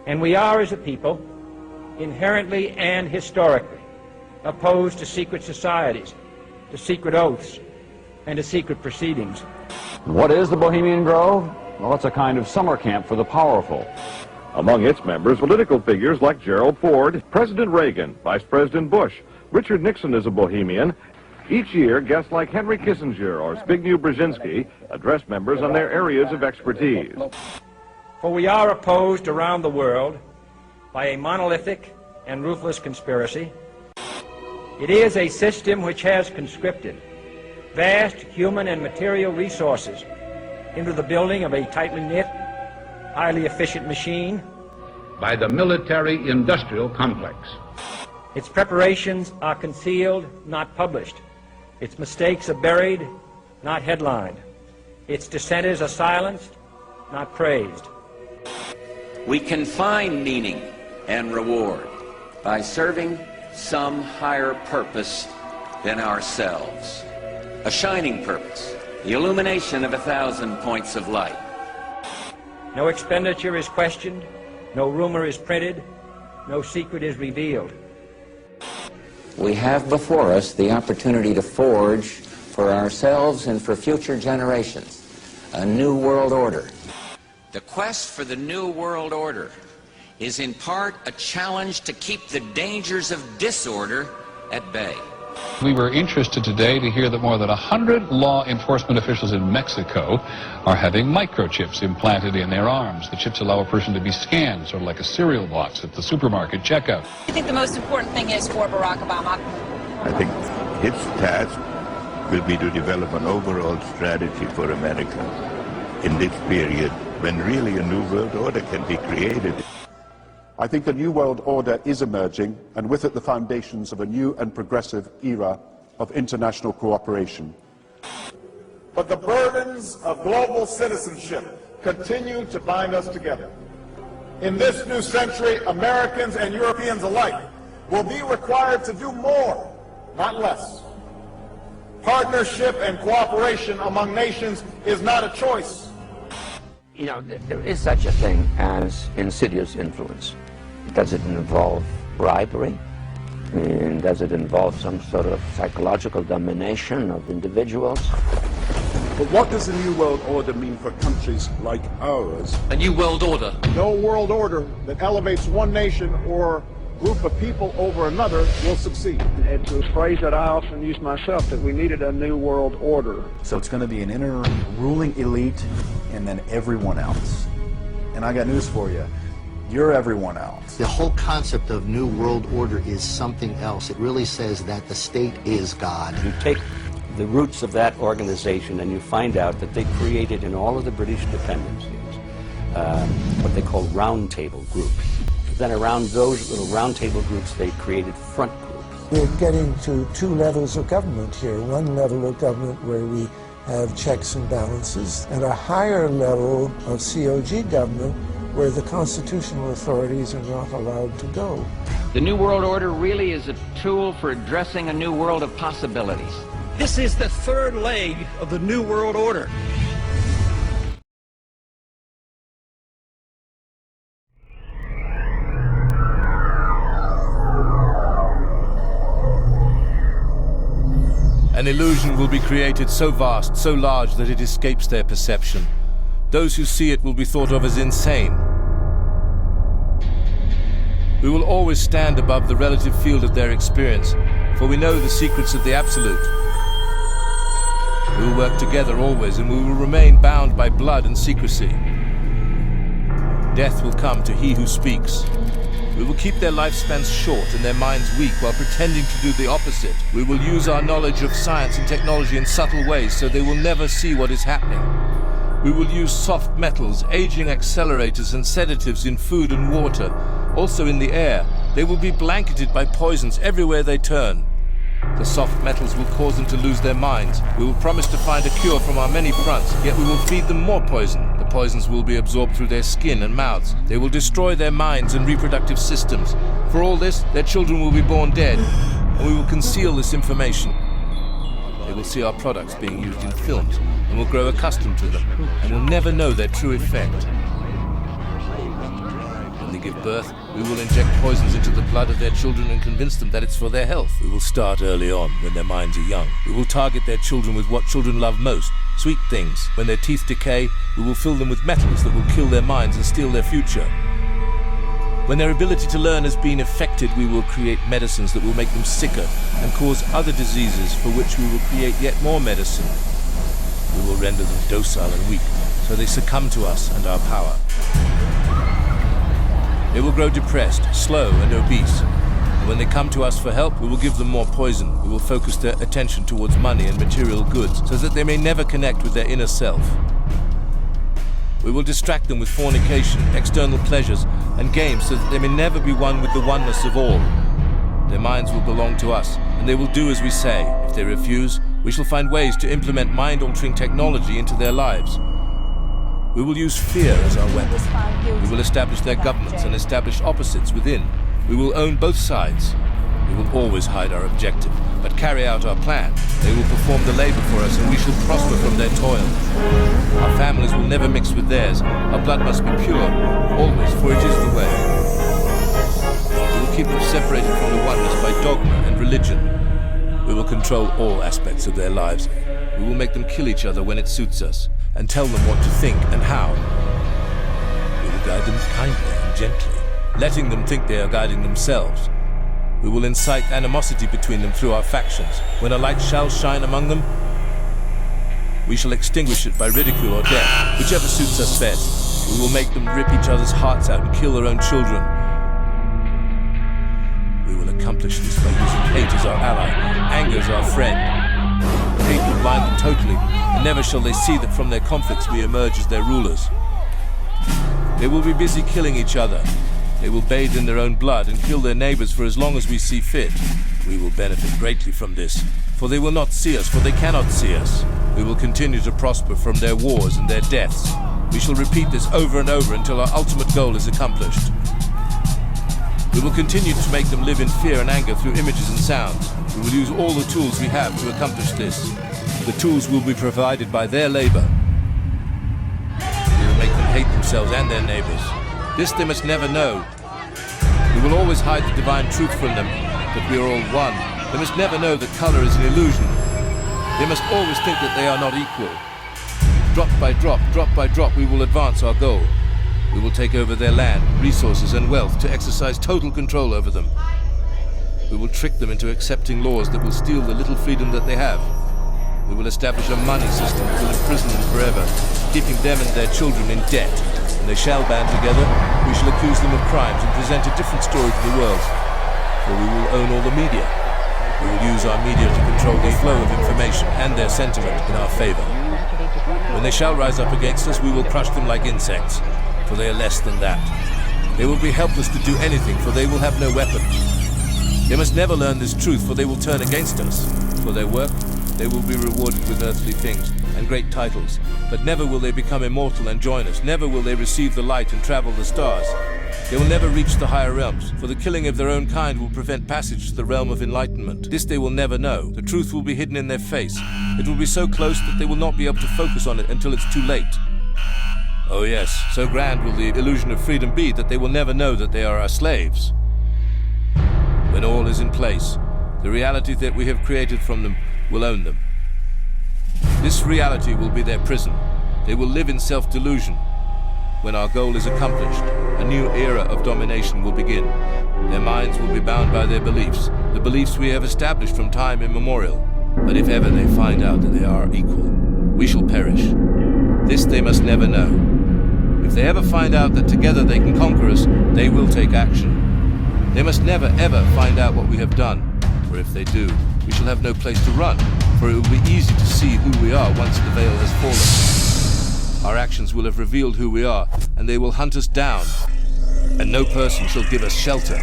And we are, as a people, inherently and historically opposed to secret societies, to secret oaths, and to secret proceedings. What is the Bohemian Grove? Well, it's a kind of summer camp for the powerful. Among its members, political figures like Gerald Ford, President Reagan, Vice President Bush, Richard Nixon is a Bohemian. Each year, guests like Henry Kissinger or Zbigniew Brzezinski address members on their areas of expertise. For we are opposed around the world by a monolithic and ruthless conspiracy. It is a system which has conscripted vast human and material resources into the building of a tightly knit, highly efficient machine. By the military-industrial complex. Its preparations are concealed, not published. Its mistakes are buried, not headlined. Its dissenters are silenced, not praised. We can find meaning and reward by serving some higher purpose than ourselves. A shining purpose, the illumination of 1,000 points of light. No expenditure is questioned, no rumor is printed, no secret is revealed. We have before us the opportunity to forge for ourselves and for future generations a new world order. The quest for the new world order is in part a challenge to keep the dangers of disorder at bay. We were interested today to hear that more than 100 law enforcement officials in Mexico are having microchips implanted in their arms. The chips allow a person to be scanned, sort of like a cereal box at the supermarket checkout. I think the most important thing is for Barack Obama. I think his task will be to develop an overall strategy for America in this period when really a new world order can be created. I think a new world order is emerging, and with it the foundations of a new and progressive era of international cooperation. But the burdens of global citizenship continue to bind us together. In this new century, Americans and Europeans alike will be required to do more, not less. Partnership and cooperation among nations is not a choice. You know, there is such a thing as insidious influence. Does it involve bribery? And does it involve some sort of psychological domination of individuals? But what does a new world order mean for countries like ours? A new world order. No world order that elevates one nation or group of people over another will succeed. It's a phrase that I often use myself, that we needed a new world order. So it's going to be an inner ruling elite and then everyone else. And I got news for you. You're everyone else. The whole concept of new world order is something else. It really says that the state is God. You take the roots of that organization and you find out that they created in all of the British dependencies what they call round table groups. Then around those little round table groups they created front groups. We're getting to two levels of government here. One level of government where we have checks and balances, and a higher level of COG government where the constitutional authorities are not allowed to go. The New World Order really is a tool for addressing a new world of possibilities. This is the third leg of the New World Order. An illusion will be created so vast, so large that it escapes their perception. Those who see it will be thought of as insane. We will always stand above the relative field of their experience, for we know the secrets of the absolute. We will work together always, and we will remain bound by blood and secrecy. Death will come to he who speaks. We will keep their lifespans short and their minds weak while pretending to do the opposite. We will use our knowledge of science and technology in subtle ways so they will never see what is happening. We will use soft metals, aging accelerators and sedatives in food and water, also in the air. They will be blanketed by poisons everywhere they turn. The soft metals will cause them to lose their minds. We will promise to find a cure from our many fronts, yet we will feed them more poison. The poisons will be absorbed through their skin and mouths. They will destroy their minds and reproductive systems. For all this, their children will be born dead, and we will conceal this information. They will see our products being used in films, and will grow accustomed to them, and will never know their true effect. When they give birth, we will inject poisons into the blood of their children and convince them that it's for their health. We will start early on, when their minds are young. We will target their children with what children love most, sweet things. When their teeth decay, we will fill them with metals that will kill their minds and steal their future. When their ability to learn has been affected, we will create medicines that will make them sicker and cause other diseases for which we will create yet more medicine. We will render them docile and weak, so they succumb to us and our power. They will grow depressed, slow, and obese. And when they come to us for help, we will give them more poison. We will focus their attention towards money and material goods, so that they may never connect with their inner self. We will distract them with fornication, external pleasures, and games, so that they may never be one with the oneness of all. Their minds will belong to us, and they will do as we say. If they refuse, we shall find ways to implement mind-altering technology into their lives. We will use fear as our weapon. We will establish their governments and establish opposites within. We will own both sides. We will always hide our objective, but carry out our plan. They will perform the labor for us, and we shall prosper from their toil. Our families will never mix with theirs. Our blood must be pure, always, for it is the way. We will keep them separated from the oneness by dogma and religion. We will control all aspects of their lives. We will make them kill each other when it suits us, and tell them what to think and how. We will guide them kindly and gently, letting them think they are guiding themselves. We will incite animosity between them through our factions. When a light shall shine among them, we shall extinguish it by ridicule or death, whichever suits us best. We will make them rip each other's hearts out and kill their own children. We will accomplish this by using hate as our ally, anger as our friend. Hate will blind them totally, and never shall they see that from their conflicts we emerge as their rulers. They will be busy killing each other. They will bathe in their own blood and kill their neighbors for as long as we see fit. We will benefit greatly from this, for they will not see us, for they cannot see us. We will continue to prosper from their wars and their deaths. We shall repeat this over and over until our ultimate goal is accomplished. We will continue to make them live in fear and anger through images and sounds. We will use all the tools we have to accomplish this. The tools will be provided by their labor. We will make them hate themselves and their neighbors. This they must never know. We will always hide the divine truth from them, that we are all one. They must never know that color is an illusion. They must always think that they are not equal. Drop by drop, we will advance our goal. We will take over their land, resources, and wealth to exercise total control over them. We will trick them into accepting laws that will steal the little freedom that they have. We will establish a money system that will imprison them forever, keeping them and their children in debt. When they shall band together, we shall accuse them of crimes and present a different story to the world. For we will own all the media. We will use our media to control the flow of information and their sentiment in our favor. When they shall rise up against us, we will crush them like insects, for they are less than that. They will be helpless to do anything, for they will have no weapons. They must never learn this truth, for they will turn against us. For their work, they will be rewarded with earthly things and great titles, but never will they become immortal and join us. Never will they receive the light and travel the stars. They will never reach the higher realms, for the killing of their own kind will prevent passage to the realm of enlightenment. This they will never know. The truth will be hidden in their face. It will be so close that they will not be able to focus on it until it's too late. Oh yes, so grand will the illusion of freedom be that they will never know that they are our slaves. When all is in place, the reality that we have created from them will own them. This reality will be their prison. They will live in self-delusion. When our goal is accomplished, a new era of domination will begin. Their minds will be bound by their beliefs, the beliefs we have established from time immemorial. But if ever they find out that they are equal, we shall perish. This they must never know. If they ever find out that together they can conquer us, they will take action. They must never ever find out what we have done, for if they do, we shall have no place to run, for it will be easy to see who we are once the veil has fallen. Our actions will have revealed who we are, and they will hunt us down, and no person shall give us shelter.